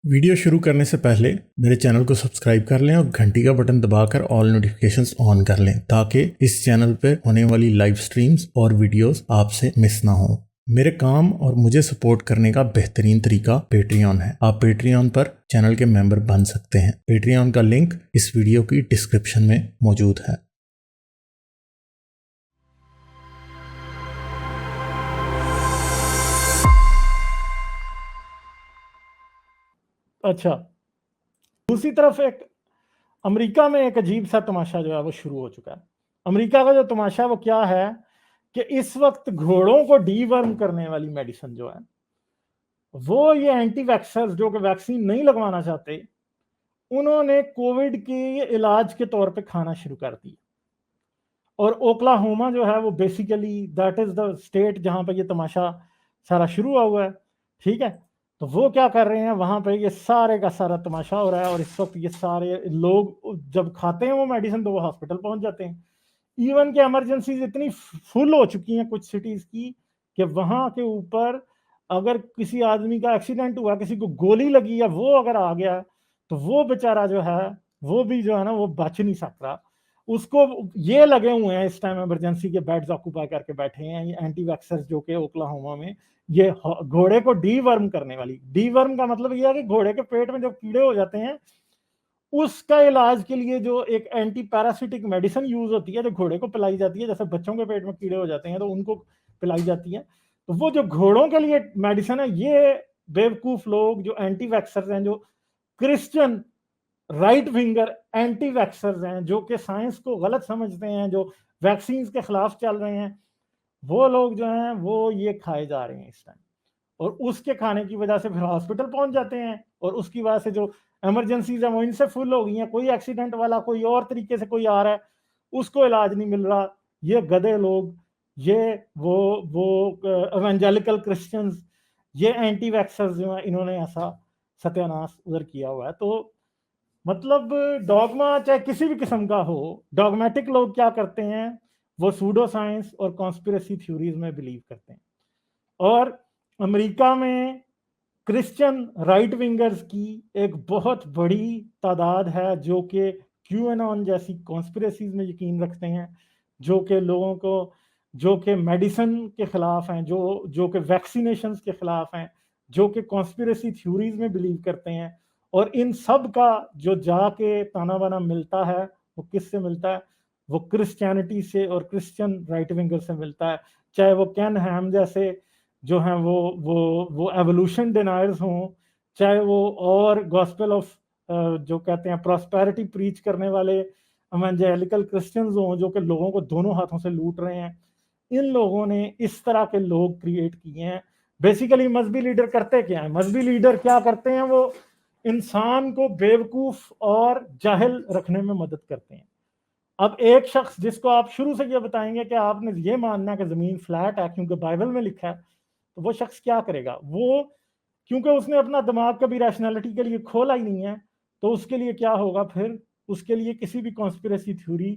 Video शुरू करने से पहले मेरे चैनल को सब्सक्राइब कर लें और घंटी का बटन दबाकर ऑल नोटिफिकेशंस ऑन कर लें ताकि इस चैनल पर होने वाली लाइव स्ट्रीम्स और वीडियोस आपसे मिस ना हो। मेरे काम और मुझे सपोर्ट करने का बेहतरीन तरीका पेट्रियन है। आप पेट्रियन पर चैनल के मेंबर बन सकते हैं। पेट्रियन का लिंक इस वीडियो की डिस्क्रिप्शन में मौजूद है। अच्छा, दूसरी तरफ एक अमेरिका में एक अजीब सा तमाशा जो है वो शुरू हो चुका है। अमेरिका का जो तमाशा है वो क्या है कि इस वक्त घोड़ों को डीवर्म करने वाली मेडिसिन जो है वो ये एंटी वैक्सर्स जो कि वैक्सीन नहीं लगवाना चाहते, उन्होंने कोविड के इलाज के तौर पे खाना शुरू कर दिया। और ओक्लाहोमा जो है वो basically that is the state जहां पर ये तमाशा सारा शुरू हुआ है। ठीक है, तो वो क्या कर रहे हैं, वहां पे ये सारे का सारा तमाशा हो रहा है। और इस वक्त ये सारे लोग जब खाते हैं वो मेडिसिन तो वो हॉस्पिटल पहुंच जाते हैं। इवन के इमरजेंसीज इतनी फुल हो चुकी हैं कुछ सिटीज की कि वहां के ऊपर अगर किसी आदमी का एक्सीडेंट हुआ, किसी को गोली लगी या वो अगर आ गया तो वो बेचारा जो है वो भी जो है ना वो बच नहीं सकता। उसको ये लगे हुए हैं इस टाइम इमरजेंसी के बेड्स ऑक्यूपाई करके बैठे हैं ये एंटी वैक्सर्स जो कि ओक्लाहोमा में ये घोड़े को डीवर्म करने वाली। डीवर्म का मतलब ये है कि घोड़े के पेट में जो कीड़े हो जाते हैं उसका इलाज के लिए जो एक एंटी पैरासिटिक मेडिसिन यूज होती है जो घोड़े को पिलाई जाती है, जैसे बच्चों के पेट में कीड़े हो जाते हैं तो उनको पिलाई जाती है, तो वो जो घोड़ों के लिए मेडिसिन है ये बेवकूफ लोग जो एंटी वैक्सर्स हैं, जो Christian right winger anti vaxxers हैं, जो कि साइंस को गलत समझते हैं, जो वैक्सीन के खिलाफ चल रहे हैं, वो लोग जो हैं वो ये खाए जा रहे हैं इस टाइम। और उसके खाने की वजह से फिर हॉस्पिटल पहुंच जाते हैं और उसकी वजह से जो इमरजेंसीज है वो इनसे फुल हो गई हैं। कोई एक्सीडेंट वाला कोई और तरीके से कोई आ रहा है उसको इलाज नहीं मिल रहा। ये गधे लोग, ये वो एवेंजेलिकल क्रिश्चियंस, ये एंटी वैक्सर्स जो हैं, इन्होंने ऐसा सत्यानाश उधर किया हुआ है। तो मतलब डॉगमा चाहे किसी भी किस्म का हो, डॉगमेटिक लोग क्या करते हैं, वो सूडो साइंस और कॉन्स्पिरेसी थ्योरीज में बिलीव करते हैं। और अमेरिका में क्रिश्चियन राइट विंगर्स की एक बहुत बड़ी तादाद है जो कि क्यूएनॉन जैसी कॉन्स्पिरेसीज में यकीन रखते हैं, जो कि लोगों को जो कि मेडिसिन के खिलाफ हैं, जो कि वैक्सीनेशंस के खिलाफ हैं, जो कि कॉन्स्पिरेसी थ्योरीज में बिलीव करते हैं। और इन सब का जो जाके ताना बाना मिलता है वो किससे मिलता है, वो क्रिश्चियनिटी से और क्रिश्चियन राइट विंगर से मिलता है। चाहे वो कैन हैम जैसे जो हैं वो एवोल्यूशन डिनायर्स हों, चाहे वो और गॉस्पेल ऑफ जो कहते हैं प्रॉस्पेरिटी प्रीच करने वाले एवेंजेलिकल क्रिश्चियंस हों जो कि लोगों को दोनों हाथों से लूट रहे हैं। इन लोगों ने इस तरह के लोग क्रिएट किए हैं। बेसिकली मजहबी लीडर करते क्या है, मजहबी लीडर क्या करते हैं, वो इंसान को बेवकूफ और जाहिल रखने में मदद करते हैं। अब एक शख्स जिसको आप शुरू से ये बताएंगे कि आपने ये मानना है कि जमीन फ्लैट है क्योंकि बाइबल में लिखा है, तो वो शख्स क्या करेगा, वो क्योंकि उसने अपना दिमाग कभी रैशनैलिटी के लिए खोला ही नहीं है, तो उसके लिए क्या होगा, फिर उसके लिए किसी भी कॉन्स्पिरेसी थ्योरी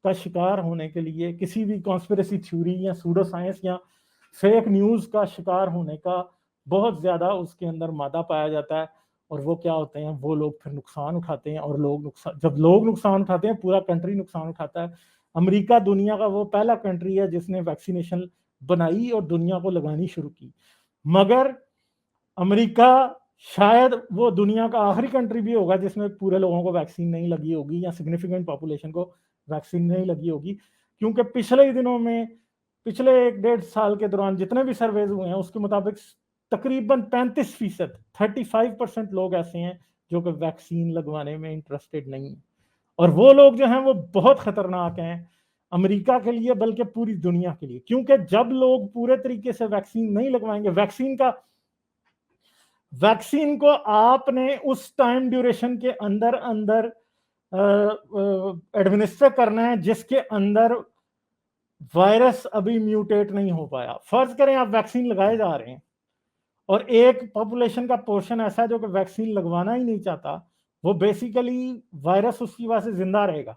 का शिकार होने के लिए, किसी भी कॉन्स्पिरेसी थ्योरी या सूडो साइंस या फेक न्यूज़ का शिकार होने का बहुत ज़्यादा उसके अंदर मादा पाया जाता है। और वो क्या होते हैं, वो लोग फिर नुकसान उठाते हैं। और जब लोग नुकसान उठाते हैं पूरा कंट्री नुकसान उठाता है। अमेरिका दुनिया का वो पहला कंट्री है जिसने वैक्सीनेशन बनाई और दुनिया को लगानी शुरू की, मगर अमेरिका शायद वो दुनिया का आखिरी कंट्री भी होगा जिसमें पूरे लोगों को वैक्सीन नहीं लगी होगी या सिग्निफिकेंट पॉपुलेशन को वैक्सीन नहीं लगी होगी। क्योंकि पिछले दिनों में, पिछले 1-1.5 साल के दौरान जितने भी सर्वेज हुए हैं उसके मुताबिक तकरीबन 35%, 35% लोग ऐसे हैं जो कि वैक्सीन लगवाने में इंटरेस्टेड नहीं है। और वो लोग जो हैं वो बहुत खतरनाक हैं अमेरिका के लिए बल्कि पूरी दुनिया के लिए, क्योंकि जब लोग पूरे तरीके से वैक्सीन नहीं लगवाएंगे, वैक्सीन को आपने उस टाइम ड्यूरेशन के अंदर अंदर एडमिनिस्टर करना है जिसके अंदर वायरस अभी म्यूटेट नहीं हो पाया। फर्ज करें आप वैक्सीन लगाए जा रहे हैं और एक पॉपुलेशन का पोर्शन ऐसा है जो कि वैक्सीन लगवाना ही नहीं चाहता, वो बेसिकली वायरस उसकी वजह से जिंदा रहेगा।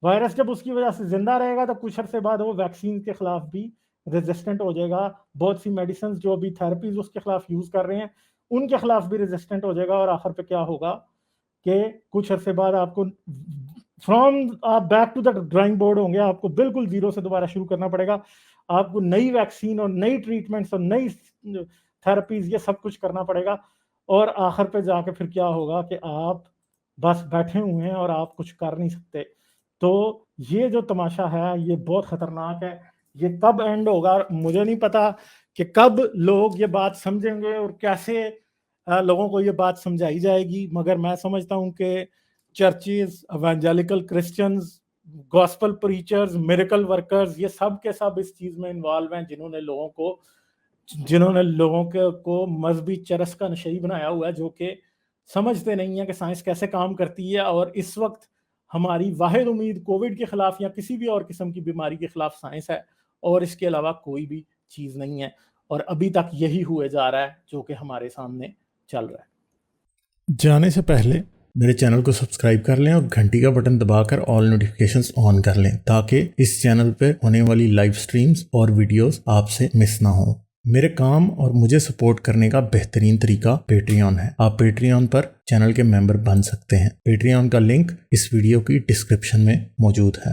वायरस जब उसकी वजह से जिंदा रहेगा तो कुछ अर्से बाद वो वैक्सीन के खिलाफ भी रेजिस्टेंट हो जाएगा। बहुत सी मेडिसिन जो अभी थेरेपीज उसके खिलाफ यूज कर रहे हैं ان کے خلاف بھی ریزسٹنٹ ہو جائے گا، اور آخر پہ کیا ہوگا کہ کچھ عرصے بعد آپ کو آپ back to the drawing board ہوں گے، آپ کو بالکل زیرو سے دوبارہ شروع کرنا پڑے گا، آپ کو نئی ویکسین اور نئی ٹریٹمنٹس اور نئی تھراپیز یہ سب کچھ کرنا پڑے گا، اور آخر پہ جا کے پھر کیا ہوگا کہ آپ بس بیٹھے ہوئے ہیں اور آپ کچھ کر نہیں سکتے۔ تو یہ جو تماشا ہے یہ بہت خطرناک ہے، یہ کب اینڈ ہوگا مجھے نہیں پتا کہ کب لوگ یہ بات سمجھیں گے اور کیسے لوگوں کو یہ بات سمجھائی جائے گی، مگر میں سمجھتا ہوں کہ churches, evangelical Christians, gospel preachers, miracle workers, یہ سب کے سب اس چیز میں انوالو ہیں، جنہوں نے لوگوں کو مذہبی چرس کا نشئی بنایا ہوا ہے، جو کہ سمجھتے نہیں ہیں کہ سائنس کیسے کام کرتی ہے، اور اس وقت ہماری واحد امید کووڈ کے خلاف یا کسی بھی اور قسم کی بیماری کے خلاف سائنس ہے، اور اس کے علاوہ کوئی بھی چیز نہیں ہے، اور ابھی تک یہی ہوئے جا رہا ہے جو کہ ہمارے سامنے چل رہا ہے۔ جانے سے پہلے میرے چینل کو سبسکرائب کر لیں اور گھنٹی کا بٹن دبا کر آل نوٹیفیکیشنز آن کر لیں تاکہ اس چینل پہ ہونے والی لائیو سٹریمز اور ویڈیوز آپ سے مس نہ ہوں۔ میرے کام اور مجھے سپورٹ کرنے کا بہترین طریقہ پیٹریون ہے۔ آپ پیٹریون پر چینل کے ممبر بن سکتے ہیں۔ پیٹریون کا لنک اس ویڈیو کی ڈسکرپشن میں موجود ہے۔